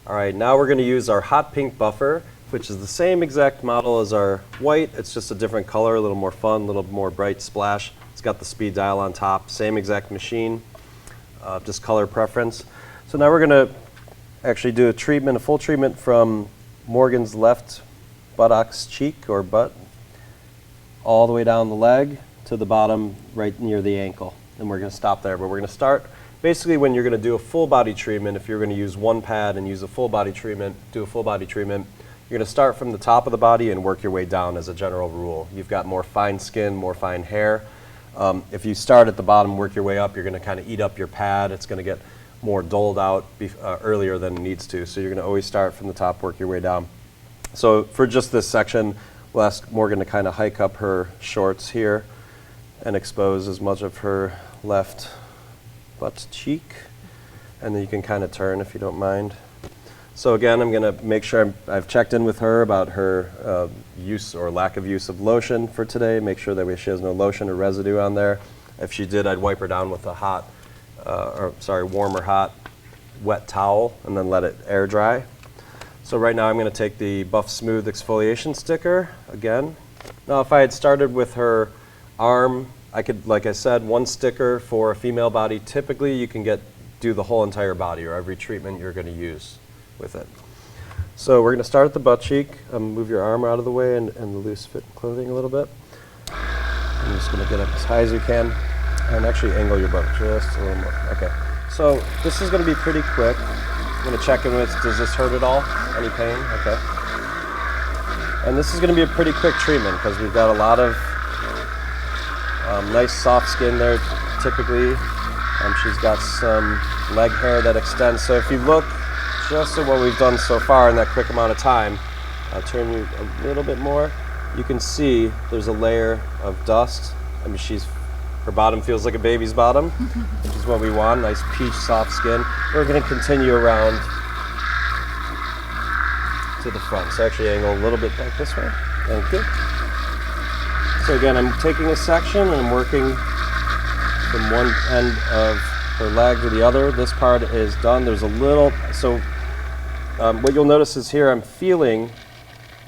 All right, now we're going to use our hot pink buffer, which is the same exact model as our white. It's just a different color, a little more fun, a little more bright splash. It's got the speed dial on top, same exact machine, just color preference. So now we're going to actually do a full treatment from Morgan's left buttocks cheek or butt all the way down the leg to the bottom right near the ankle. And we're going to stop there, but we're going to start basically when you're going to do a full body treatment. If you're going to use one pad and use a full body treatment, you're going to start from the top of the body and work your way down as a general rule. You've got more fine skin, more fine hair. If you start at the bottom, work your way up, you're going to kind of eat up your pad. It's going to get more doled out earlier than it needs to. So you're going to always start from the top, work your way down. So for just this section, we'll ask Morgan to kind of hike up her shorts here and expose as much of her left butt cheek. And then you can kind of turn if you don't mind. So again, I'm going to make sure I've checked in with her about her use or lack of use of lotion for today. Make sure that she has no lotion or residue on there. If she did, I'd wipe her down with a warm or hot wet towel and then let it air dry. So right now I'm going to take the Buff Smooth exfoliation sticker again. Now if I had started with her arm, I could, like I said, one sticker for a female body. Typically you can do the whole entire body or every treatment you're going to use with it. So we're going to start at the butt cheek. Move your arm out of the way and the loose fit clothing a little bit. I'm just going to get up as high as you can and actually angle your butt just a little more. Okay. So this is going to be pretty quick. I'm going to check in with, does this hurt at all? Any pain? Okay. And this is going to be a pretty quick treatment because we've got a lot of nice soft skin there typically. She's got some leg hair that extends. So if you look just at what we've done so far in that quick amount of time, I'll turn you a little bit more. You can see there's a layer of dust. I mean, her bottom feels like a baby's bottom, which is what we want, nice peach soft skin. We're going to continue around to the front. So actually angle a little bit back this way. Thank you. So again, I'm taking a section and I'm working from one end of her leg to the other. This part is done. There's a little, so what you'll notice is here I'm feeling,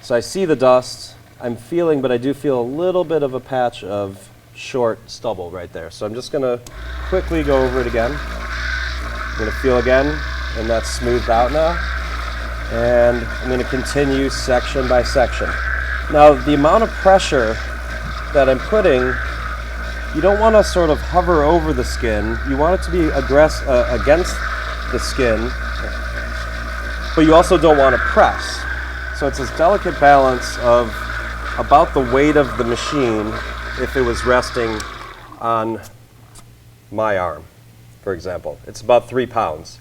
so I see the dust, I'm feeling, but I do feel a little bit of a patch of short stubble right there. So I'm just going to quickly go over it again. I'm going to feel again, and that's smoothed out now. And I'm going to continue section by section. Now, the amount of pressure that I'm putting, you don't want to sort of hover over the skin. You want it to be against the skin, but you also don't want to press. So it's this delicate balance of about the weight of the machine if it was resting on my arm, for example. It's about 3 pounds,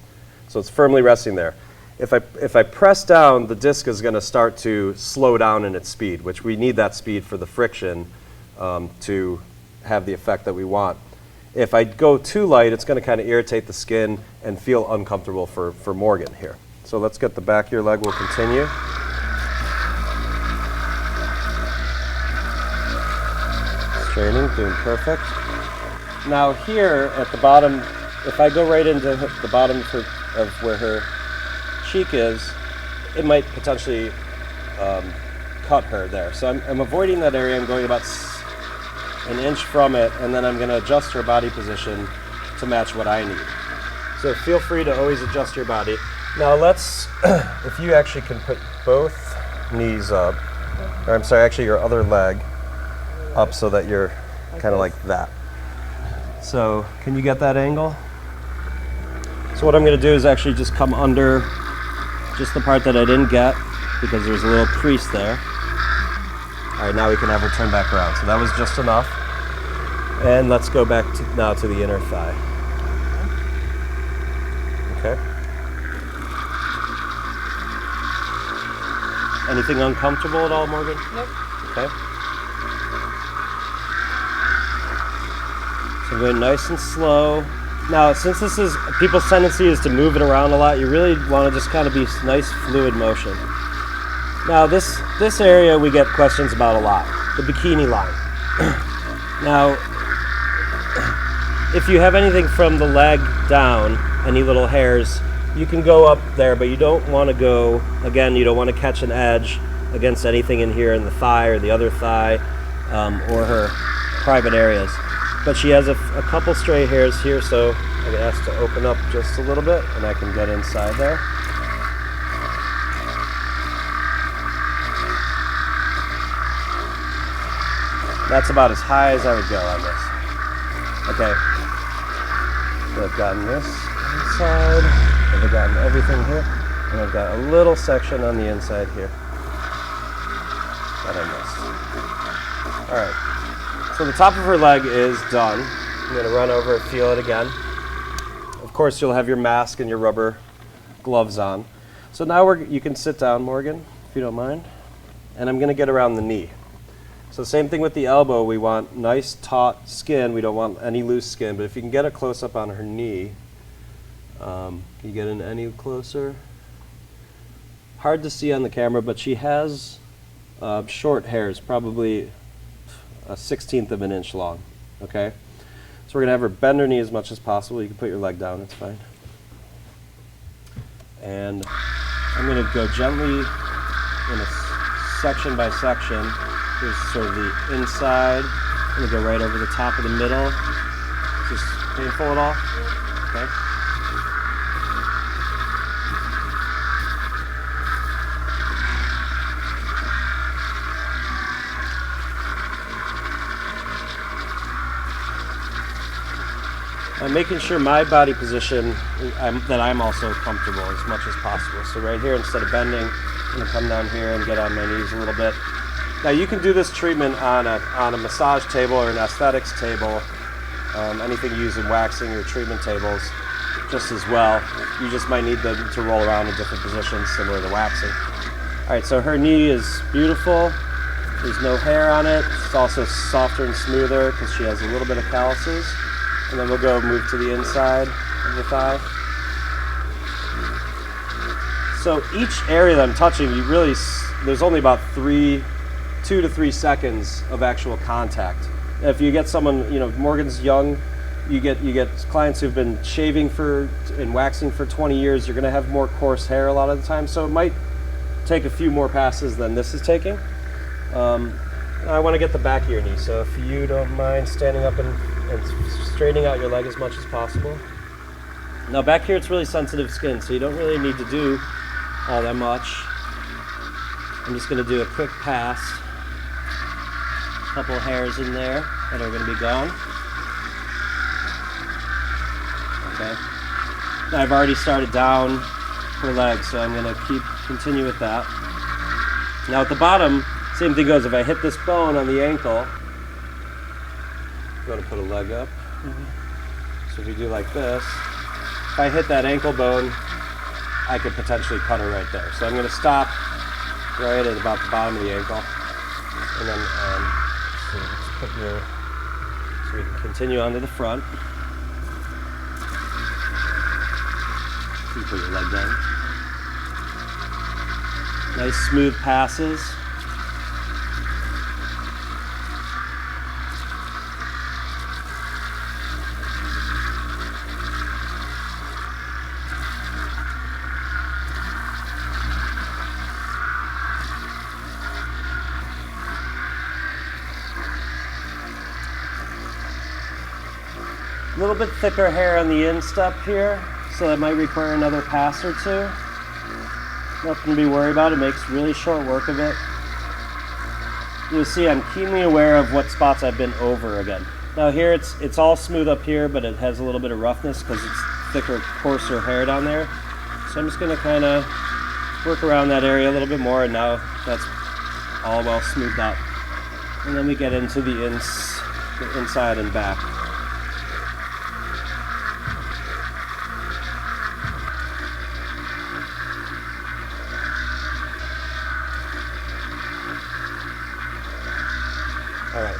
so it's firmly resting there. If I press down, the disc is going to start to slow down in its speed, which we need that speed for the friction to have the effect that we want. If I go too light, it's going to kind of irritate the skin and feel uncomfortable for Morgan here. So let's get the back of your leg. We'll continue. Straightening, doing perfect. Now here at the bottom, if I go right into the bottom of where her cheek is, it might potentially cut her there. So I'm avoiding that area. I'm going about an inch from it, and then I'm going to adjust her body position to match what I need. So feel free to always adjust your body. Now let's, if you actually can put both knees up, or I'm sorry, actually your other leg up so that you're kind of like that. So can you get that angle? So what I'm going to do is actually just come under just the part that I didn't get because there's a little crease there. All right, now we can have her turn back around. So that was just enough. And let's go back now to the inner thigh. Okay. Anything uncomfortable at all, Morgan? Nope. Okay. So going nice and slow. Now, since this is, people's tendency is to move it around a lot, you really want to just kind of be nice fluid motion. Now, this area we get questions about a lot, the bikini line. Now, if you have anything from the leg down, any little hairs, you can go up there, but you don't want to go, again, you don't want to catch an edge against anything in here in the thigh or the other thigh or her private areas. But she has a couple stray hairs here, so I get asked to open up just a little bit and I can get inside there. That's about as high as I would go on this. Okay, so I've gotten this inside, I've gotten everything here, and I've got a little section on the inside here that I missed. All right, so the top of her leg is done. I'm gonna run over and feel it again. Of course, you'll have your mask and your rubber gloves on. So now you can sit down, Morgan, if you don't mind. And I'm gonna get around the knee. So same thing with the elbow, we want nice taut skin, we don't want any loose skin, but if you can get a close up on her knee, can you get in any closer? Hard to see on the camera, but she has short hairs, probably a 1/16 of an inch long, okay? So we're gonna have her bend her knee as much as possible. You can put your leg down, it's fine. And I'm gonna go gently in a section by section. Here's sort of the inside. I'm gonna go right over the top of the middle. Just painful at all? Okay. I'm making sure my body position that I'm also comfortable as much as possible. So right here, instead of bending, I'm gonna come down here and get on my knees a little bit. Now you can do this treatment on a massage table or an aesthetics table, anything used in waxing or treatment tables, just as well. You just might need them to roll around in different positions similar to waxing. All right, so her knee is beautiful. There's no hair on it. It's also softer and smoother because she has a little bit of calluses. And then we'll go move to the inside of the thigh. So each area that I'm touching, there's only about 2 to 3 seconds of actual contact. If you get someone, Morgan's young, you get clients who've been shaving and waxing for 20 years, you're gonna have more coarse hair a lot of the time, so it might take a few more passes than this is taking. I wanna get the back of your knee, so if you don't mind standing up and straightening out your leg as much as possible. Now back here it's really sensitive skin, so you don't really need to do all that much. I'm just gonna do a quick pass. Couple hairs in there that are going to be gone. Okay. Now I've already started down her leg, so I'm going to continue with that. Now at the bottom, same thing goes. If I hit this bone on the ankle, I'm going to put a leg up. So if you do like this, if I hit that ankle bone, I could potentially cut her right there. So I'm going to stop right at about the bottom of the ankle, and then so we can continue onto the front. You put your leg down. Nice smooth passes. A little bit thicker hair on the instep here, so that might require another pass or two. Nothing to be worried about, it makes really short work of it. You'll see I'm keenly aware of what spots I've been over again. Now here it's all smooth up here, but it has a little bit of roughness because it's thicker, coarser hair down there. So I'm just gonna kind of work around that area a little bit more, and now that's all well smoothed out. And then we get into the inside and back. All right,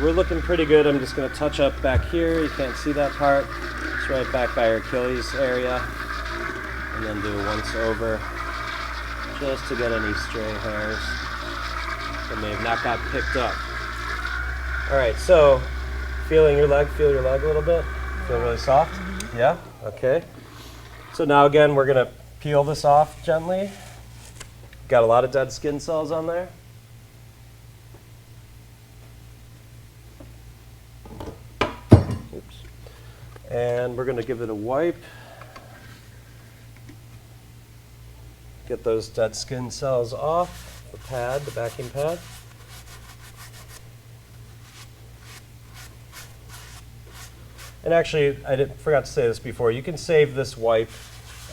we're looking pretty good. I'm just going to touch up back here. You can't see that part. It's right back by her Achilles area. And then do a once over just to get any stray hairs that may have not got picked up. All right, so feel your leg a little bit? Feel really soft? Yeah? Okay. So now again, we're going to peel this off gently. Got a lot of dead skin cells on there. Oops. And we're going to give it a wipe. Get those dead skin cells off the pad, the backing pad. And actually, forgot to say this before, you can save this wipe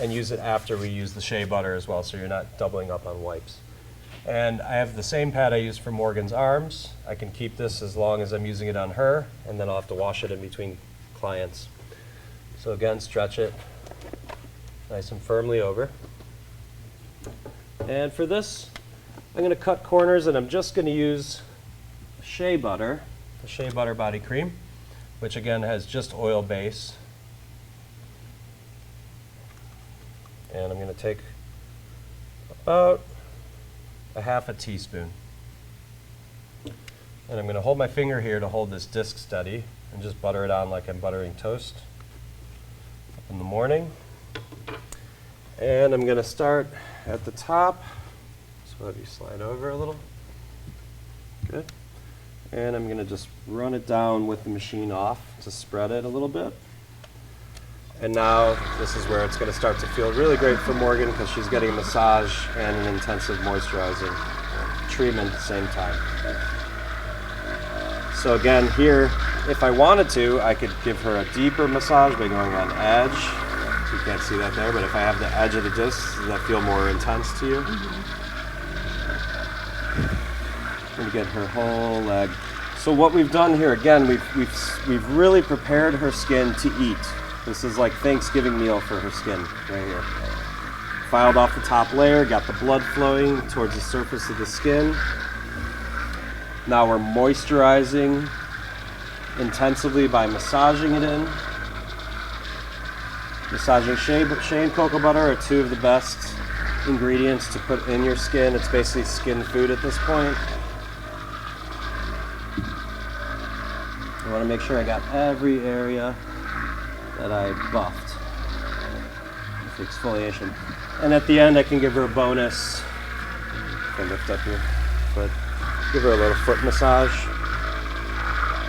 and use it after we use the shea butter as well, so you're not doubling up on wipes. And I have the same pad I use for Morgan's arms. I can keep this as long as I'm using it on her, and then I'll have to wash it in between clients. So again, stretch it nice and firmly over. And for this, I'm going to cut corners, and I'm just going to use shea butter, the shea butter body cream, which again has just oil base. And I'm going to take about a half a teaspoon. And I'm going to hold my finger here to hold this disc steady and just butter it on like I'm buttering toast in the morning. And I'm going to start at the top. So have you slide over a little. Good. And I'm going to just run it down with the machine off to spread it a little bit. And now this is where it's going to start to feel really great for Morgan because she's getting a massage and an intensive moisturizing treatment at the same time. So again, here, if I wanted to, I could give her a deeper massage by going on edge. So you can't see that there, but if I have the edge of the disc, does that feel more intense to you? I'm going to get her whole leg. So what we've done here, again, we've really prepared her skin to eat. This is like Thanksgiving meal for her skin right here. Filed off the top layer, got the blood flowing towards the surface of the skin. Now we're moisturizing intensively by massaging it in. Massaging shea and cocoa butter are two of the best ingredients to put in your skin. It's basically skin food at this point. I want to make sure I got every area that I buffed with exfoliation. And at the end, I can give her a bonus. I lift up your foot. Give her a little foot massage.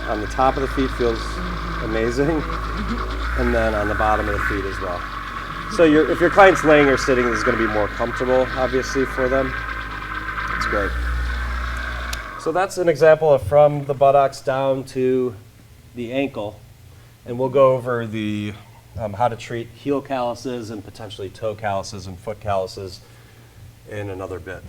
On the top of the feet feels amazing. And then on the bottom of the feet as well. So if your client's laying or sitting, this is going to be more comfortable, obviously, for them. It's great. So that's an example of from the buttocks down to the ankle. And we'll go over the how to treat heel calluses and potentially toe calluses and foot calluses in another bit.